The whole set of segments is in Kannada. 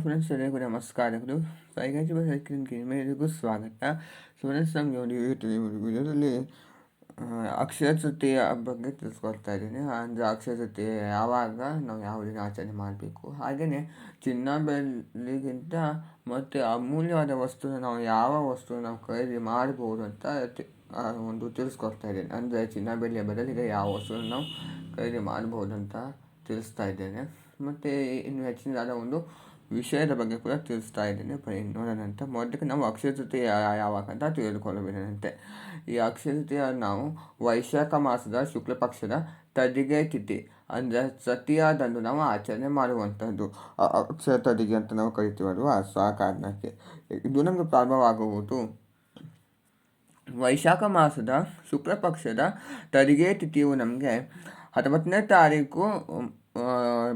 ಫ್ರೆಂಡ್ಸ್, ಎಲ್ಲರಿಗೂ ನಮಸ್ಕಾರಗಳು. ಸೈಗಾಜಿ ಮೇಲೆಗೂ ಸ್ವಾಗತ. ಫ್ರೆಂಡ್ಸ್, ನಮಗೆ ಒಂದು ವಿಡಿಯೋದಲ್ಲಿ ಅಕ್ಷಯ ತೃತೀಯ ಬಗ್ಗೆ ತಿಳಿಸ್ಕೊಡ್ತಾ ಇದ್ದೀನಿ. ಅಂದರೆ ಅಕ್ಷಯ ತೃತೀಯ ಯಾವಾಗ ನಾವು ಯಾವ ದಿನ ಆಚರಣೆ ಮಾಡಬೇಕು, ಹಾಗೆಯೇ ಚಿನ್ನ ಬೆಳ್ಳಿಗಿಂತ ಮತ್ತು ಅಮೂಲ್ಯವಾದ ವಸ್ತುನ ನಾವು ಯಾವ ವಸ್ತುನ ನಾವು ಖರೀದಿ ಮಾಡ್ಬೋದು ಅಂತ ಒಂದು ತಿಳಿಸ್ಕೊಡ್ತಾ ಇದ್ದೇನೆ. ಅಂದರೆ ಚಿನ್ನ ಬೆಳ್ಳಿಯ ಬದಲಿಗೆ ಯಾವ ವಸ್ತುವನ್ನು ನಾವು ಖರೀದಿ ಮಾಡ್ಬೋದು ಅಂತ ತಿಳಿಸ್ತಾ ಇದ್ದೇನೆ. ಮತ್ತು ಇನ್ನು ಹೆಚ್ಚಿನದಾದ ಒಂದು ವಿಷಯದ ಬಗ್ಗೆ ಕೂಡ ತಿಳಿಸ್ತಾ ಇದ್ದೇನೆ. ನೋಡೋಣಂತೆ. ಮೊದಲಿಗೆ ನಾವು ಅಕ್ಷಯ ತೃತೀಯ ಯಾವಾಗ ಅಂತ ತಿಳಿದುಕೊಳ್ಳಬೇಕಂತೆ. ಈ ಅಕ್ಷಯ ತೃತೀಯ ನಾವು ವೈಶಾಖ ಮಾಸದ ಶುಕ್ಲ ಪಕ್ಷದ ತದಿಗೆ ತಿಥಿ ಅಂದರೆ ತೃತೀಯದಂದು ನಾವು ಆಚರಣೆ ಮಾಡುವಂಥದ್ದು. ಅಕ್ಷಯ ತದಿಗೆ ಅಂತ ನಾವು ಕರಿತೀವಲ್ವ, ಆ ಕಾರಣಕ್ಕೆ ಇದು ನಮಗೆ ಪ್ರಾರಂಭವಾಗುವುದು ವೈಶಾಖ ಮಾಸದ ಶುಕ್ಲ ಪಕ್ಷದ ತದಿಗೆ ತಿಥಿಯು ನಮಗೆ 19ನೇ ತಾರೀಕು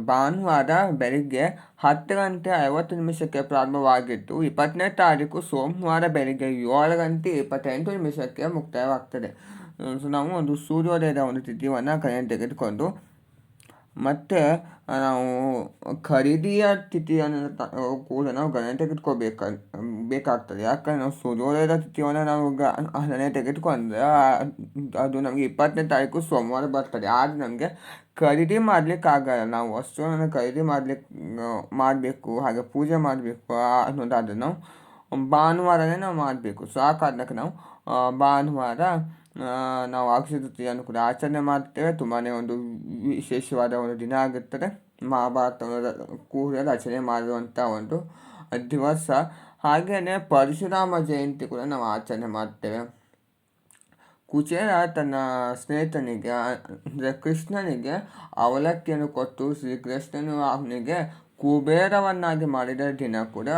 ಭಾನುವಾರ ಬೆಳಿಗ್ಗೆ 10:50 ಪ್ರಾರಂಭವಾಗಿದ್ದು 20ನೇ ತಾರೀಕು ಸೋಮವಾರ ಬೆಳಿಗ್ಗೆ 7:28 ಮುಕ್ತಾಯವಾಗ್ತದೆ. ಸೊ ನಾವು ಒಂದು ಸೂರ್ಯೋದಯದ ಒಂದು ತಿಥಿಯನ್ನು ಕೈಯಲ್ಲಿ ತೆಗೆದುಕೊಂಡು ಮತ್ತು ನಾವು ಖರೀದಿಯ ತಿಥಿಯನ್ನು ಕೂಡ ನಾವು ಗಣನೆ ಬೇಕಾಗ್ತದೆ. ಯಾಕಂದರೆ ನಾವು ಸೂರ್ಯೋದಯದ ತಿಥಿಯನ್ನು ನಾವು ಗಣನೆ ತೆಗೆದುಕೊಂಡ್ರೆ ಅದು ನಮಗೆ 20ನೇ ತಾರೀಕು ಸೋಮವಾರ ಬರ್ತದೆ. ಆದರೆ ನಮಗೆ ಖರೀದಿ ಮಾಡಲಿಕ್ಕಾಗಲ್ಲ. ನಾವು ವಸ್ತುವನ್ನು ಖರೀದಿ ಮಾಡಬೇಕು, ಹಾಗೆ ಪೂಜೆ ಮಾಡಬೇಕು ಅನ್ನೋದಾದರೆ ನಾವು ಭಾನುವಾರನೇ ನಾವು ಮಾಡಬೇಕು. ಸೊ ಆ ಕಾರಣಕ್ಕೆ ನಾವು ಭಾನುವಾರ ನಾವು ಅಕ್ಷಯ ತೃತೀಯನ್ನು ಕೂಡ ಆಚರಣೆ ಮಾಡ್ತೇವೆ. ತುಂಬಾ ಒಂದು ವಿಶೇಷವಾದ ಒಂದು ದಿನ ಆಗುತ್ತದೆ. ಮಹಾಭಾರತವನ್ನು ಕೂಡ ರಚನೆ ಮಾಡುವಂಥ ಒಂದು ದಿವಸ. ಹಾಗೆಯೇ ಪರಶುರಾಮ ಜಯಂತಿ ಕೂಡ ನಾವು ಆಚರಣೆ ಮಾಡ್ತೇವೆ. ಕುಚೇಲ ತನ್ನ ಸ್ನೇಹಿತನಿಗೆ ಅಂದರೆ ಕೃಷ್ಣನಿಗೆ ಅವಲಕ್ಕಿಯನ್ನು ಕೊಟ್ಟು ಶ್ರೀಕೃಷ್ಣನು ಅವನಿಗೆ ಕುಬೇರವನ್ನಾಗಿ ಮಾಡಿದ ದಿನ ಕೂಡ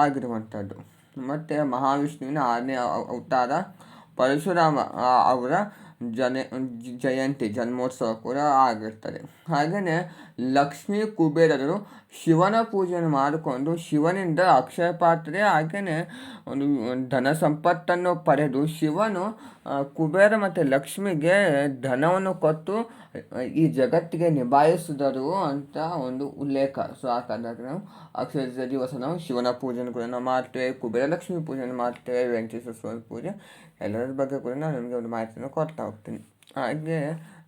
ಆಗಿರುವಂಥದ್ದು. ಮತ್ತು ಮಹಾವಿಷ್ಣುವಿನ 6ನೇ ಅವತಾರ ಪರಶುರಾಮ ಅವರ ಜಯಂತಿ ಜನ್ಮೋತ್ಸವ ಕೂಡ ಆಗಿರ್ತದೆ. ಹಾಗೆಯೇ ಲಕ್ಷ್ಮೀ ಕುಬೇರರು ಶಿವನ ಪೂಜೆಯನ್ನು ಮಾಡಿಕೊಂಡು ಶಿವನಿಂದ ಅಕ್ಷಯ ಪಾತ್ರೆ ಹಾಗೆಯೇ ಒಂದು ಧನ ಸಂಪತ್ತನ್ನು ಪಡೆದು ಶಿವನು ಕುಬೇರ ಮತ್ತು ಲಕ್ಷ್ಮಿಗೆ ಧನವನ್ನು ಕೊಟ್ಟು ಈ ಜಗತ್ತಿಗೆ ನಿಭಾಯಿಸಿದರು ಅಂತ ಒಂದು ಉಲ್ಲೇಖ. ಸೊ ಆ ಕಾರಣಕ್ಕೆ ನಾವು ಅಕ್ಷಯ ದಿವಸ ನಾವು ಶಿವನ ಪೂಜೆಯನ್ನು ಕೂಡ ನಾವು ಮಾಡ್ತೇವೆ, ಕುಬೇರ ಲಕ್ಷ್ಮಿ ಪೂಜೆಯನ್ನು ಮಾಡ್ತೇವೆ, ವೆಂಕಟೇಶ್ವರ ಸ್ವಾಮಿ ಪೂಜೆ ಎಲ್ಲರ ಬಗ್ಗೆ ಕೂಡ ನಾನು ನಿಮಗೆ ಒಂದು ಮಾಹಿತಿಯನ್ನು ಕೊಡ್ತಾ ಹೋಗ್ತೀನಿ. ಹಾಗೆ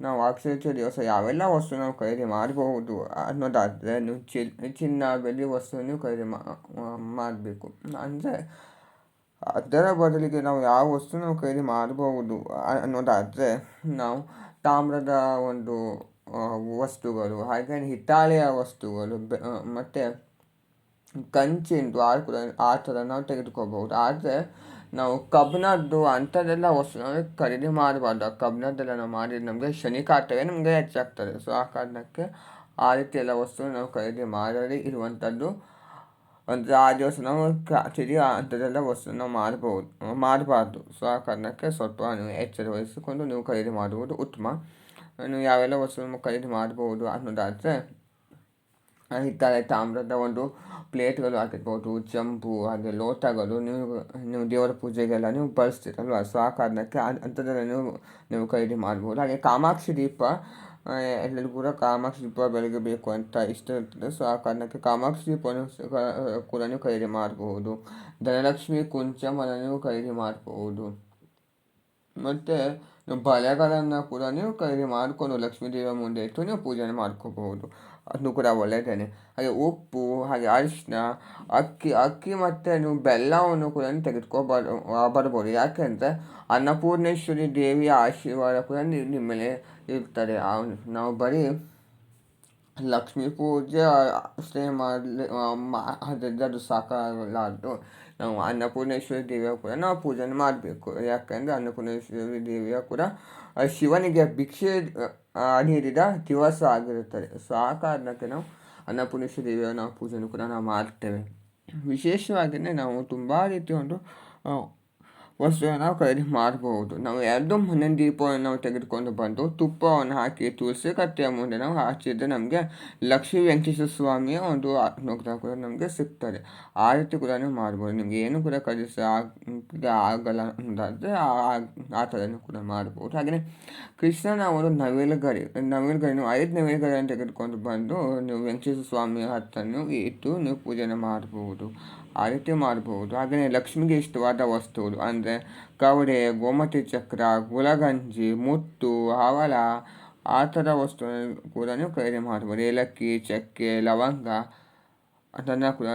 ನಾವು ಅಕ್ಷಯ ದಿವಸ ಯಾವೆಲ್ಲ ವಸ್ತು ನಾವು ಖರೀದಿ ಮಾಡಬಹುದು ಅನ್ನೋದಾದರೆ ನೀವು ಚಿನ್ನ ಬೆಳ್ಳಿ ವಸ್ತುವನ್ನು ಖರೀದಿ ಮಾಡಬೇಕು. ಅಂದರೆ ಅದರ ಬದಲಿಗೆ ನಾವು ಯಾವ ವಸ್ತು ನಾವು ಖರೀದಿ ಮಾಡಬಹುದು ಅನ್ನೋದಾದರೆ ನಾವು ತಾಮ್ರದ ಒಂದು ವಸ್ತುಗಳು, ಹಾಗೆ ಹಿತ್ತಾಳೆಯ ವಸ್ತುಗಳು ಮತ್ತು ಕಂಚಿಂದು ಆ ಥರ ನಾವು ತೆಗೆದುಕೋಬಹುದು. ಆದರೆ ನಾವು ಕಬ್ಬಿಣದ್ದು ಅಂಥದ್ದೆಲ್ಲ ವಸ್ತು ನಾವು ಖರೀದಿ ಮಾಡಬಾರ್ದು. ಕಬ್ಬಿಣದ್ದೆಲ್ಲ ನಾವು ಮಾಡಿದ್ರೆ ನಮಗೆ ಶನಿಕಾಟವೇ ನಮಗೆ ಹೆಚ್ಚಾಗ್ತದೆ. ಸೊ ಆ ಕಾರಣಕ್ಕೆ ಆ ರೀತಿ ಎಲ್ಲ ವಸ್ತು ನಾವು ಖರೀದಿ ಮಾಡದೇ ಇರುವಂಥದ್ದು. ಅಂದರೆ ಆ ದಿವಸ ನಾವು ಅಂಥದ್ದೆಲ್ಲ ವಸ್ತು ನಾವು ಮಾಡಬಾರ್ದು. ಸೊ ಆ ಕಾರಣಕ್ಕೆ ಸ್ವಲ್ಪ ನೀವು ಎಚ್ಚರ ವಹಿಸಿಕೊಂಡು ನೀವು ಖರೀದಿ ಮಾಡುವುದು ಉತ್ತಮ. ನೀವು ಯಾವೆಲ್ಲ ವಸ್ತು ಖರೀದಿ ಮಾಡಬಹುದು ಅನ್ನೋದಾದರೆ ಹಿತ್ತಾಳೆ ತಾಮ್ರದ ಒಂದು ಪ್ಲೇಟ್ಗಳು ಆಗಿರ್ಬೋದು, ಚಂಪು ಹಾಗೆ ಲೋಟಗಳು ನೀವು ದೇವರ ಪೂಜೆಗೆಲ್ಲ ನೀವು ಬಳಸ್ತೀರಲ್ವ. ಸೊ ಆ ಕಾರಣಕ್ಕೆ ಅಂಥದ್ದೆಲ್ಲ ನೀವು ಖರೀದಿ ಮಾಡ್ಬೋದು. ಹಾಗೆ ಕಾಮಾಕ್ಷಿ ದೀಪ ಎಲ್ಲರಿಗೂ ಕೂಡ ಕಾಮಾಕ್ಷಿ ದೀಪ ಬೆಳಗಬೇಕು ಅಂತ ಇಷ್ಟ ಇರ್ತದೆ. ಸೊ ಆ ಕಾರಣಕ್ಕೆ ಕಾಮಾಕ್ಷಿ ದೀಪವನ್ನು ಕೂಡ ನೀವು ಖರೀದಿ ಮಾಡಬಹುದು. ಧನಲಕ್ಷ್ಮಿ ಕುಂಚಮನ್ನು ನೀವು ಖರೀದಿ ಮಾಡಬಹುದು. ಮತ್ತು ಬಳೆಗಳನ್ನು ಕೂಡ ನೀವು ಖರೀದಿ ಮಾಡಿಕೊಂಡು ಲಕ್ಷ್ಮೀ ದೇವಿಯ ಮುಂದೆ ಇಟ್ಟು ನೀವು ಪೂಜೆಯನ್ನು ಮಾಡ್ಕೋಬಹುದು. ಅದು ಕೂಡ ಒಳ್ಳೆಯದೇನೆ. ಹಾಗೆ ಉಪ್ಪು, ಹಾಗೆ ಅರಿಶಿನ, ಅಕ್ಕಿ ಮತ್ತು ನೀವು ಬೆಲ್ಲವನ್ನು ಕೂಡ ಬರ್ಬೋದು. ಯಾಕೆಂದರೆ ಅನ್ನಪೂರ್ಣೇಶ್ವರಿ ದೇವಿಯ ಆಶೀರ್ವಾದ ಕೂಡ ನಿಮ್ಮ ಮೇಲೆ ಇರ್ತದೆ. ನಾವು ಬರೀ ಲಕ್ಷ್ಮೀ ಪೂಜೆ ಅಷ್ಟೇ ಅದರಿಂದ ಅದು ಸಾಕಾಗಲಾರದು. ನಾವು ಅನ್ನಪೂರ್ಣೇಶ್ವರಿ ದೇವಿಯ ಕೂಡ ನಾವು ಪೂಜೆಯನ್ನು ಮಾಡಬೇಕು. ಯಾಕೆಂದರೆ ಅನ್ನಪೂರ್ಣೇಶ್ವರಿ ದೇವಿಯ ಕೂಡ ಶಿವನಿಗೆ ಭಿಕ್ಷೆ ನೀಡಿದ ದಿವಸ ಆಗಿರುತ್ತದೆ. ಸೊ ಆ ಕಾರಣಕ್ಕೆ ನಾವು ಅನ್ನಪೂರ್ಣೇಶ್ವರಿ ದೇವಿಯ ನಾವು ಪೂಜೆಯನ್ನು ಕೂಡ ನಾವು ಮಾಡ್ತೇವೆ. ವಿಶೇಷವಾಗಿಯೇ ನಾವು ತುಂಬ ರೀತಿಯ ವಸ್ತುವನ್ನು ನಾವು ಖರೀದಿ ಮಾಡಬಹುದು. ನಾವು 2 ಮಣ್ಣಿನ ದೀಪವನ್ನು ನಾವು ತೆಗೆದುಕೊಂಡು ಬಂದು ತುಪ್ಪವನ್ನು ಹಾಕಿ ತುಳಸಿ ಕಟ್ಟೆಯ ಮುಂದೆ ನಾವು ಹಚ್ಚಿದ್ರೆ ನಮಗೆ ಲಕ್ಷ್ಮೀ ವೆಂಕಟೇಶ್ವರ ಸ್ವಾಮಿಯ ಒಂದು ಅನುಗ್ರಹ ಕೂಡ ನಮಗೆ ಸಿಗ್ತದೆ. ಆ ರೀತಿ ಕೂಡ ನೀವು ಮಾಡ್ಬೋದು. ನಿಮಗೆ ಏನು ಕೂಡ ಆಗಲ್ಲ ಅಂತಾದರೆ ಆ ಥರನೂ ಕೂಡ ಮಾಡ್ಬೋದು. ಹಾಗೆಯೇ ಕೃಷ್ಣನ ಒಂದು ನವಿಲುಗರಿ ನೀವು 5 ನವಿಲುಗರಿಯನ್ನು ತೆಗೆದುಕೊಂಡು ಬಂದು ನೀವು ವೆಂಕಟೇಶ್ವರ ಸ್ವಾಮಿಯ ಹತ್ತನ್ನು ಇಟ್ಟು ನೀವು ಪೂಜೆಯನ್ನು ಮಾಡಬಹುದು. ಆ ರೀತಿ ಮಾಡಬಹುದು. ಹಾಗೆಯೇ ಲಕ್ಷ್ಮಿಗೆ ಇಷ್ಟವಾದ ವಸ್ತುಗಳು ಅಂದರೆ ಕವಡೆ, ಗೋಮತಿ ಚಕ್ರ, ಗುಲಗಂಜಿ, ಮುತ್ತು, ಹವಳ ಆ ಥರ ವಸ್ತುಗಳನ್ನು ಕೂಡ ನೀವು ಖರೀದಿ ಮಾಡ್ಬೋದು. ಏಲಕ್ಕಿ, ಚಕ್ಕೆ, ಲವಂಗ ಅದನ್ನು ಕೂಡ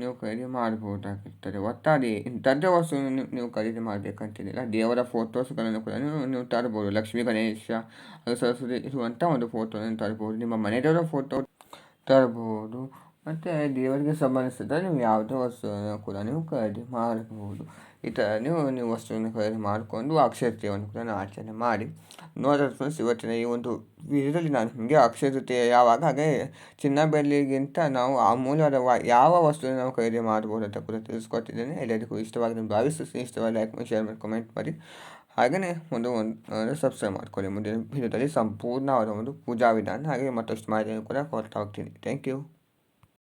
ನೀವು ಖರೀದಿ ಮಾಡಬಹುದಾಗಿರ್ತದೆ. ಒಟ್ಟಾರೆ ಇಂಥದ್ದೇ ವಸ್ತುವನ್ನು ನೀವು ಖರೀದಿ ಮಾಡಬೇಕಂತಿಲ್ಲ. ದೇವರ ಫೋಟೋಸ್ಗಳನ್ನು ಕೂಡ ನೀವು ತರ್ಬೋದು. ಲಕ್ಷ್ಮೀ, ಗಣೇಶ, ಸರಸ್ವತಿ ಇರುವಂಥ ಒಂದು ಫೋಟೋವನ್ನು ತರ್ಬೋದು. ನಿಮ್ಮ ಮನೆಯವರ ಫೋಟೋ ತರ್ಬೋದು. ಮತ್ತು ದೇವರಿಗೆ ಸಂಬಂಧಿಸಿದ ನೀವು ಯಾವುದೇ ವಸ್ತುವನ್ನು ಕೂಡ ನೀವು ಖರೀದಿ ಮಾಡಬಹುದು. ಈ ಥರ ನೀವು ವಸ್ತುವನ್ನು ಖರೀದಿ ಮಾಡಿಕೊಂಡು ಅಕ್ಷಯ ತೃತೀಯವನ್ನು ಕೂಡ ಆಚರಣೆ ಮಾಡಿ. ನೋಡಿದ್ರೆ ಫ್ರೆಂಡ್ಸ್, ಇವತ್ತಿನ ಈ ಒಂದು ವಿಡಿಯೋದಲ್ಲಿ ನಾನು ನಿಮಗೆ ಅಕ್ಷಯ ತೃತೀಯ ಯಾವಾಗ, ಹಾಗೆ ಚಿನ್ನ ಬೆಳ್ಳಿಗಿಂತ ನಾವು ಅಮೂಲ್ಯವಾದ ಯಾವ ವಸ್ತುವನ್ನು ನಾವು ಖರೀದಿ ಮಾಡ್ಬೋದು ಅಂತ ಕೂಡ ತಿಳಿಸ್ಕೊಟ್ಟಿದ್ದೇನೆ. ಎಲ್ಲರಿಗೂ ಇಷ್ಟವಾಗಿ ಭಾವಿಸ್ತೀನಿ. ಇಷ್ಟವಾಗಿ ಲೈಕ್ ಮಾಡಿ, ಶೇರ್ ಮಾಡಿ, ಕಮೆಂಟ್ ಮಾಡಿ. ಹಾಗೆಯೇ ಒಂದು ಸಬ್ಸ್ಕ್ರೈಬ್ ಮಾಡ್ಕೊಳ್ಳಿ. ಮುಂದಿನ ವಿಡಿಯೋದಲ್ಲಿ ಸಂಪೂರ್ಣವಾದ ಒಂದು ಪೂಜಾ ವಿಧಾನ ಹಾಗೆ ಮತ್ತಷ್ಟು ಮಾಹಿತಿಯನ್ನು ಕೂಡ ಕೊಡ್ತಾ ಹೋಗ್ತೀನಿ. Thank you.